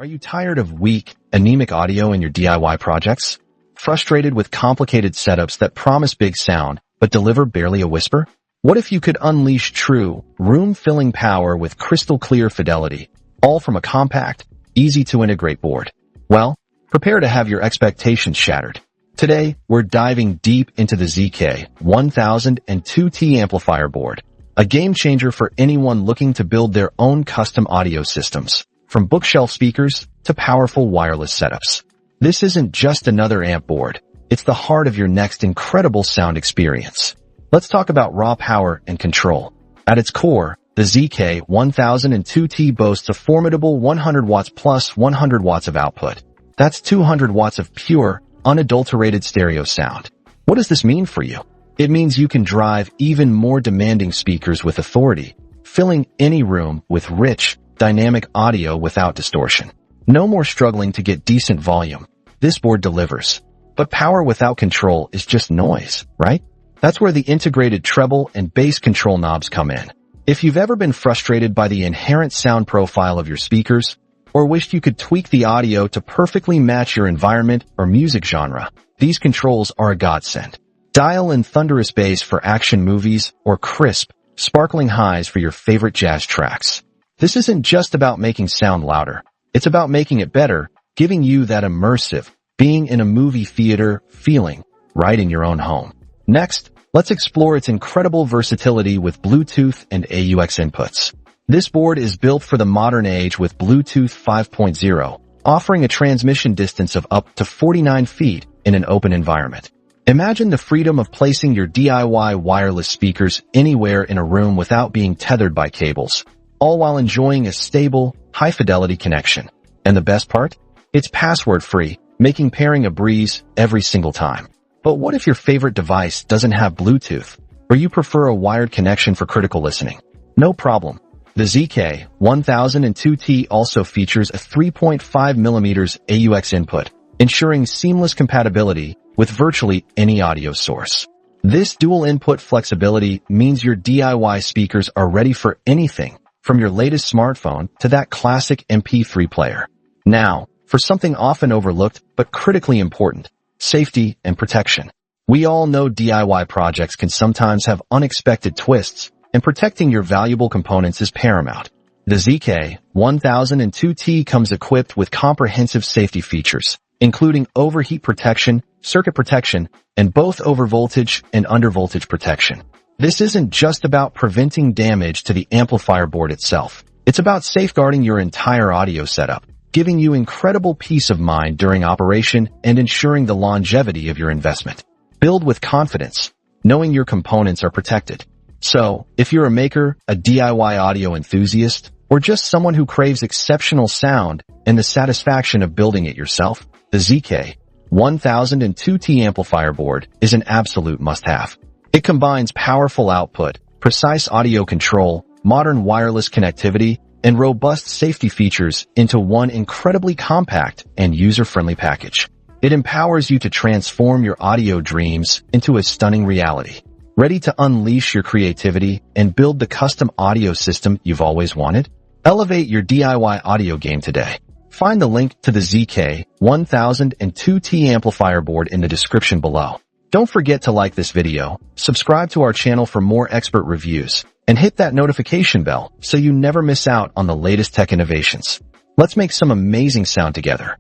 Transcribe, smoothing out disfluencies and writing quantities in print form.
Are you tired of weak, anemic audio in your DIY projects? Frustrated with complicated setups that promise big sound, but deliver barely a whisper? What if you could unleash true, room-filling power with crystal-clear fidelity, all from a compact, easy-to-integrate board? Well, prepare to have your expectations shattered. Today, we're diving deep into the ZK-1002T Amplifier Board, a game-changer for anyone looking to build their own custom audio systems, from bookshelf speakers to powerful wireless setups. This isn't just another amp board. It's the heart of your next incredible sound experience. Let's talk about raw power and control. At its core, the ZK-1002T boasts a formidable 100 watts plus 100 watts of output. That's 200 watts of pure, unadulterated stereo sound. What does this mean for you? It means you can drive even more demanding speakers with authority, filling any room with rich, dynamic audio without distortion. No more struggling to get decent volume. This board delivers. But power without control is just noise, right? That's where the integrated treble and bass control knobs come in. If you've ever been frustrated by the inherent sound profile of your speakers, or wished you could tweak the audio to perfectly match your environment or music genre, these controls are a godsend. Dial in thunderous bass for action movies or crisp, sparkling highs for your favorite jazz tracks. This isn't just about making sound louder. It's about making it better, giving you that immersive, being in a movie theater feeling right in your own home. Next, let's explore its incredible versatility with Bluetooth and AUX inputs. This board is built for the modern age with Bluetooth 5.0, offering a transmission distance of up to 49 feet in an open environment. Imagine the freedom of placing your DIY wireless speakers anywhere in a room without being tethered by cables, all while enjoying a stable, high-fidelity connection. And the best part? It's password-free, making pairing a breeze every single time. But what if your favorite device doesn't have Bluetooth, or you prefer a wired connection for critical listening? No problem. The ZK-1002T also features a 3.5mm AUX input, ensuring seamless compatibility with virtually any audio source. This dual-input flexibility means your DIY speakers are ready for anything, from your latest smartphone to that classic MP3 player. Now, for something often overlooked but critically important, safety and protection. We all know DIY projects can sometimes have unexpected twists, and protecting your valuable components is paramount. The ZK-1002T comes equipped with comprehensive safety features, including overheat protection, circuit protection, and both overvoltage and undervoltage protection. This isn't just about preventing damage to the amplifier board itself. It's about safeguarding your entire audio setup, giving you incredible peace of mind during operation and ensuring the longevity of your investment. Build with confidence, knowing your components are protected. So, if you're a maker, a DIY audio enthusiast, or just someone who craves exceptional sound and the satisfaction of building it yourself, the ZK-1002T Amplifier Board is an absolute must-have. It combines powerful output, precise audio control, modern wireless connectivity, and robust safety features into one incredibly compact and user-friendly package. It empowers you to transform your audio dreams into a stunning reality. Ready to unleash your creativity and build the custom audio system you've always wanted? Elevate your DIY audio game today. Find the link to the ZK-1002T Amplifier Board in the description below. Don't forget to like this video, subscribe to our channel for more expert reviews, and hit that notification bell so you never miss out on the latest tech innovations. Let's make some amazing sound together.